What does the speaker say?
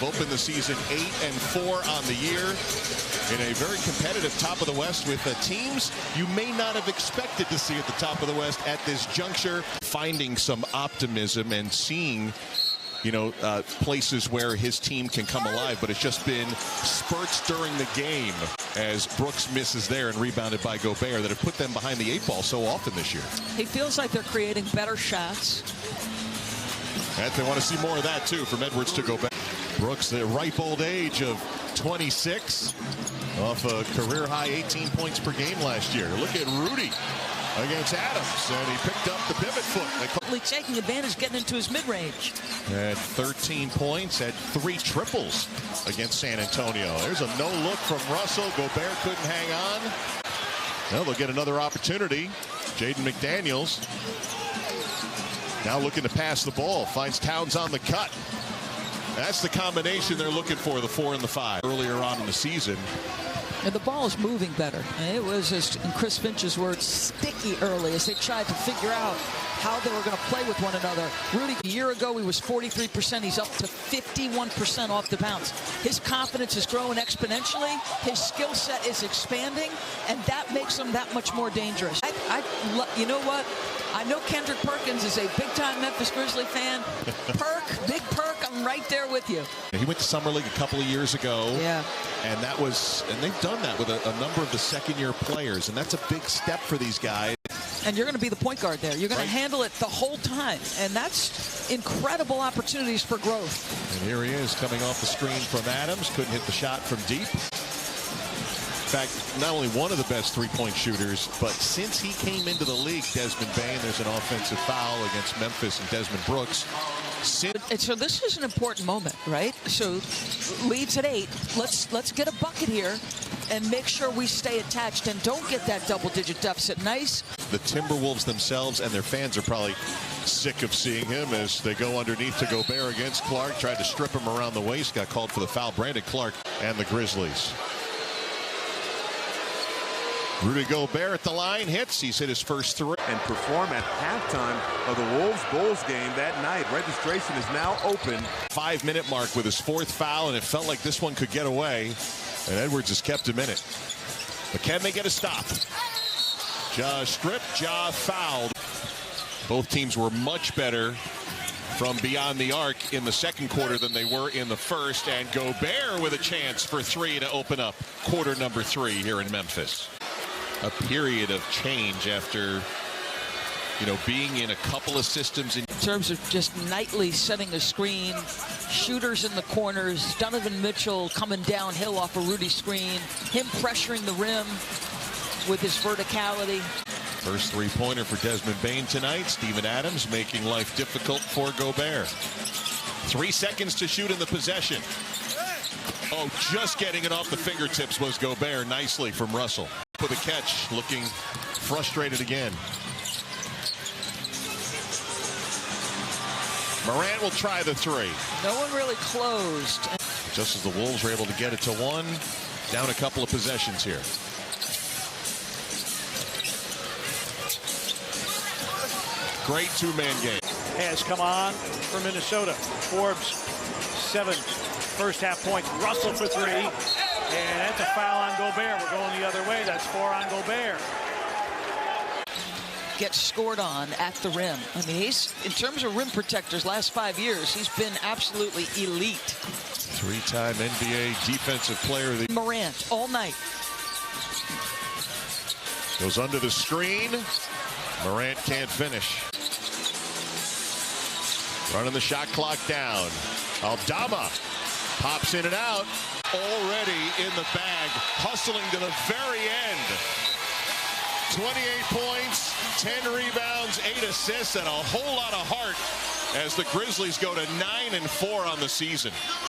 They've opened the season 8-4 on the year in a very competitive top of the West with teams you may not have expected to see at the top of the West at this juncture. Finding some optimism and seeing, places where his team can come alive, but it's just been spurts during the game as Brooks misses there and rebounded by Gobert that have put them behind the 8 ball so often this year. He feels like they're creating better shots. And they want to see more of that too from Edwards to Gobert. Brooks, the ripe old age of 26, off a career high 18 points per game last year. Look at Rudy against Adams, and he picked up the pivot foot. Taking advantage, getting into his mid-range. At 13 points, had 3 triples against San Antonio. There's a no-look from Russell. Gobert couldn't hang on. Well, they'll get another opportunity. Jaden McDaniels now looking to pass the ball. Finds Towns on the cut. That's the combination they're looking for, the 4 and the 5. Earlier on in the season. And the ball is moving better. And it was, as in Chris Finch's words, sticky early as they tried to figure out how they were going to play with one another. Rudy, a year ago, he was 43%. He's up to 51% off the bounce. His confidence is growing exponentially. His skill set is expanding, and that makes him that much more dangerous. You know what? I know Kendrick Perkins is a big-time Memphis Grizzlies fan. Big Perk, I'm right there with you. He went to Summer League a couple of years ago. Yeah. And they've done that with a number of the second-year players, and that's a big step for these guys. And you're going to be the point guard there. You're going to handle it the whole time, and that's incredible opportunities for growth. And here he is coming off the screen from Adams. Couldn't hit the shot from deep. In fact, not only one of the best three-point shooters, but since he came into the league, Desmond Bane, there's an offensive foul against Memphis and Desmond Brooks. And so this is an important moment, right? So leads at 8. Let's get a bucket here and make sure we stay attached and don't get that double-digit deficit. Nice. The Timberwolves themselves and their fans are probably sick of seeing him as they go underneath to Gobert against Clark. Tried to strip him around the waist, got called for the foul. Brandon Clark and the Grizzlies. Rudy Gobert at the line, hits. He's hit his first 3. And perform at halftime of the Wolves-Bulls game that night. Registration is now open. 5-minute mark with his 4th foul, and it felt like this one could get away. And Edwards has kept him in it. But can they get a stop? Ja stripped, Ja fouled. Both teams were much better from beyond the arc in the second quarter than they were in the first. And Gobert with a chance for 3 to open up quarter number 3 here in Memphis. A period of change after, being in a couple of systems. In terms of just nightly setting a screen, shooters in the corners, Donovan Mitchell coming downhill off a Rudy screen, him pressuring the rim with his verticality. First three-pointer for Desmond Bane tonight. Steven Adams making life difficult for Gobert. 3 seconds to shoot in the possession. Oh, just getting it off the fingertips was Gobert. Nicely from Russell. With a catch, looking frustrated again. Morant will try the 3. No one really closed. Just as the Wolves were able to get it to 1, down a couple of possessions here. Great 2-man game. Has come on for Minnesota. Forbes, 7 first-half points. Russell for 3. And that's a foul on Gobert. We're going the other way. That's 4 on Gobert. Gets scored on at the rim. I mean, he's, in terms of rim protectors, last 5 years, he's been absolutely elite. 3-time NBA Defensive Player of the Year. Morant, all night. Goes under the screen. Morant can't finish. Running the shot clock down. Aldama pops in and out. Already in the bag, hustling to the very end. 28 points, 10 rebounds, 8 assists, and a whole lot of heart as the Grizzlies go to 9-4 on the season.